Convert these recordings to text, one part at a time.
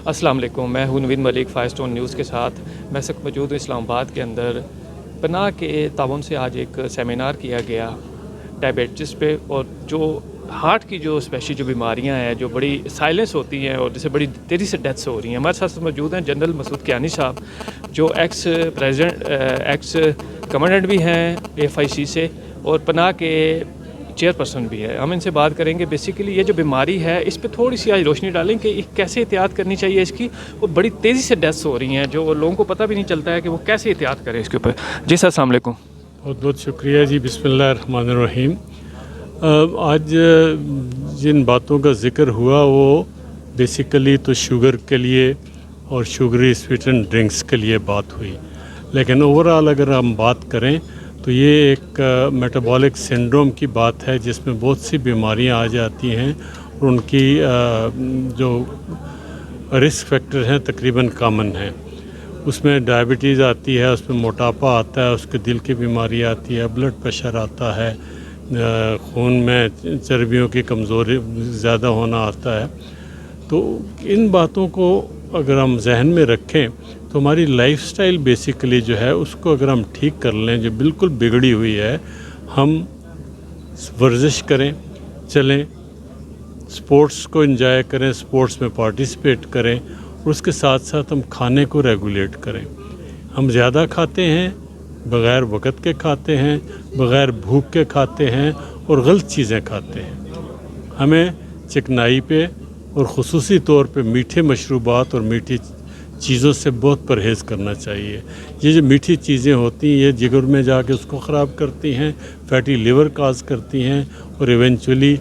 अस्सलाम वालेकुम, मैं हूं नवीद मलिक फायरस्टोन न्यूज़ के साथ। मैं इस वक्त मौजूद हूं इस्लामाबाद के अंदर। पनाह के ताउन से आज एक सेमिनार किया गया डायबिटीज़ पे, और जो हार्ट की जो स्पेशल जो बीमारियां हैं जो बड़ी साइलेंस होती हैं और जिससे बड़ी तेज़ी से डेथ्स हो रही हैं। हमारे साथ मौजूद हैं जनरल मसूद कियानी साहब, जो एक्स कमांडेंट भी हैं AFIC से और पनाह के चेयरपर्सन भी है। हम इनसे बात करेंगे बेसिकली ये जो बीमारी है इस पे थोड़ी सी आज रोशनी डालें कि कैसे एहतियात करनी चाहिए इसकी, और बड़ी तेज़ी से डेथ्स हो रही हैं जो लोगों को पता भी नहीं चलता है कि वो कैसे एहतियात करें इसके ऊपर। जी सर, अस्सलाम वालेकुम। बहुत बहुत शुक्रिया जी। बिस्मिल्लाहिर्रहमानिर्रहीम। आज जिन बातों का ज़िक्र हुआ वो बेसिकली तो शुगर के लिए और शुगरी स्वीटन ड्रिंक्स के लिए बात हुई, लेकिन ओवरऑल अगर हम बात करें तो ये एक मेटाबॉलिक सिंड्रोम की बात है जिसमें बहुत सी बीमारियां आ जाती हैं और उनकी जो रिस्क फैक्टर हैं तकरीबन कॉमन हैं। उसमें डायबिटीज़ आती है, उसमें मोटापा आता है, उसके दिल की बीमारी आती है, ब्लड प्रेशर आता है, खून में चर्बियों की कमज़ोरी ज़्यादा होना आता है। तो इन बातों को अगर हम जहन में रखें तो हमारी लाइफस्टाइल बेसिकली जो है उसको अगर हम ठीक कर लें, जो बिल्कुल बिगड़ी हुई है, हम वर्जिश करें, चलें, स्पोर्ट्स को एंजॉय करें, स्पोर्ट्स में पार्टिसिपेट करें, और उसके साथ साथ हम खाने को रेगुलेट करें। हम ज़्यादा खाते हैं, बग़ैर वक़्त के खाते हैं, बग़ैर भूख के खाते हैं और गलत चीज़ें खाते हैं। हमें चिकनाई पे और ख़ुसूसी तौर पे मीठे मशरूबात और मीठी चीज़ों से बहुत परहेज़ करना चाहिए। ये जो मीठी चीज़ें होती हैं ये जिगर में जाके उसको ख़राब करती हैं, फैटी लिवर काज करती हैं और इवेंचुअली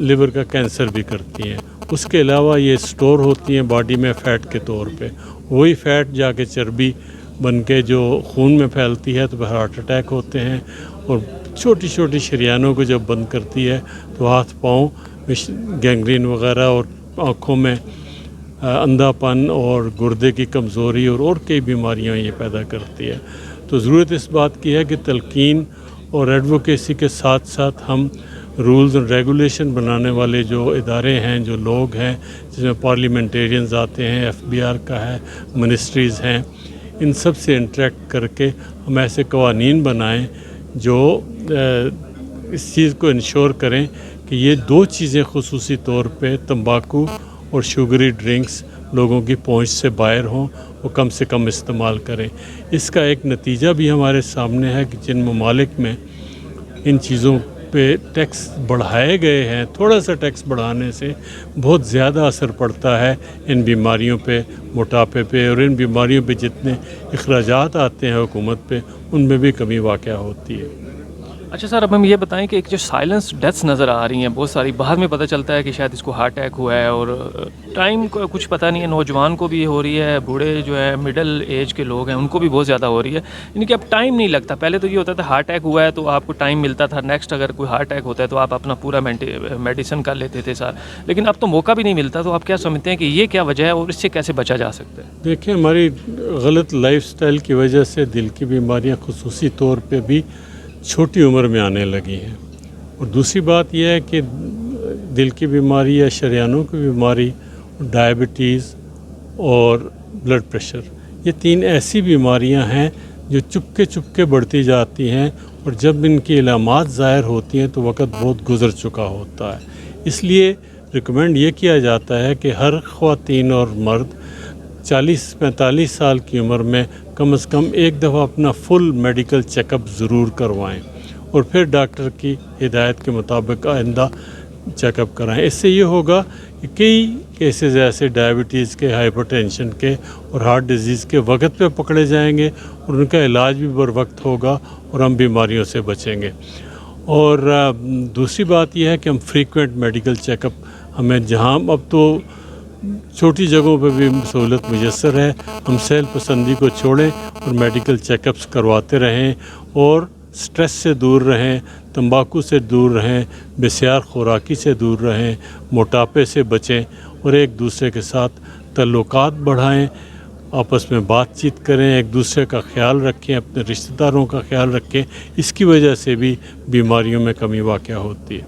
लिवर का कैंसर भी करती हैं। उसके अलावा ये स्टोर होती हैं बॉडी में फ़ैट के तौर पे, वही फ़ैट जाके चर्बी बन के जो खून में फैलती है तो फिर हार्ट अटैक होते हैं, और छोटी छोटी शरियानों को जब बंद करती है तो हाथ पाँव गैंग्रीन वगैरह और आँखों में अंधापन और गुर्दे की कमज़ोरी और कई बीमारियां ये पैदा करती है। तो ज़रूरत इस बात की है कि तलकीन और एडवोकेसी के साथ साथ हम रूल्स और रेगुलेशन बनाने वाले जो इदारे हैं, जो लोग हैं, जिसमें पार्लियामेंटेरियंस आते हैं, FBR का है, मिनिस्ट्रीज़ हैं, इन सब से इंटरेक्ट करके हम ऐसे कवानीन बनाएं जो इस चीज़ को इंश्योर करें कि ये दो चीज़ें ख़ुसूसी तौर पे तंबाकू और शुगरी ड्रिंक्स लोगों की पहुंच से बाहर हों, वो कम से कम इस्तेमाल करें। इसका एक नतीजा भी हमारे सामने है कि जिन ममालिक में इन चीज़ों पे टैक्स बढ़ाए गए हैं, थोड़ा सा टैक्स बढ़ाने से बहुत ज़्यादा असर पड़ता है इन बीमारियों पे, मोटापे पे, और इन बीमारियों पे जितने अखराजात आते हैं हुकूमत पे उनमें भी कमी वाक़या होती है। अच्छा सर, अब हम ये बताएं कि एक जो साइलेंस डेथ्स नज़र आ रही हैं बहुत सारी, बाद में पता चलता है कि शायद इसको हार्ट अटैक हुआ है और टाइम को कुछ पता नहीं है, नौजवान को भी हो रही है, बूढ़े जो है मिडिल एज के लोग हैं उनको भी बहुत ज़्यादा हो रही है। इनकी अब टाइम नहीं लगता। पहले तो ये होता था हार्ट अटैक हुआ है तो आपको टाइम मिलता था, नेक्स्ट अगर कोई हार्ट अटैक होता है तो आप अपना पूरा मेडिसिन कर लेते थे सर, लेकिन अब तो मौका भी नहीं मिलता। तो आप क्या समझते हैं कि ये क्या वजह है और इससे कैसे बचा जा सकता है? देखिए, हमारी गलत लाइफस्टाइल की वजह से दिल की बीमारियाँ ख़ुसूसी तौर पर भी छोटी उम्र में आने लगी हैं, और दूसरी बात यह है कि दिल की बीमारी या शरियानों की बीमारी, डायबिटीज़ और ब्लड प्रेशर, ये तीन ऐसी बीमारियां हैं जो चुपके बढ़ती जाती हैं, और जब इनकी इलामात ज़ाहिर होती हैं तो वक़्त बहुत गुज़र चुका होता है। इसलिए रिकमेंड ये किया जाता है कि हर ख़वातीन और मर्द 40-45 साल की उम्र में कम से कम एक दफ़ा अपना फुल मेडिकल चेकअप ज़रूर करवाएं और फिर डॉक्टर की हिदायत के मुताबिक आइंदा चेकअप कराएं। इससे ये होगा कि कई केसेस ऐसे डायबिटीज़ के, हाइपरटेंशन के और हार्ट डिजीज़ के वक्त पे पकड़े जाएंगे और उनका इलाज भी बर वक्त होगा और हम बीमारियों से बचेंगे। और दूसरी बात यह है कि हम फ्रीक्वेंट मेडिकल चेकअप, हमें जहाँ अब तो छोटी जगहों पर भी सहूलत मुयस्सर है, हम सेल पसंदी को छोड़ें और मेडिकल चेकअप्स करवाते रहें, और स्ट्रेस से दूर रहें, तंबाकू से दूर रहें, बेसियार खुराकी से दूर रहें, मोटापे से बचें, और एक दूसरे के साथ ताल्लुकात बढ़ाएं, आपस में बातचीत करें, एक दूसरे का ख्याल रखें, अपने रिश्तेदारों का ख्याल रखें। इसकी वजह से भी बीमारियों में कमी वाक़या होती है।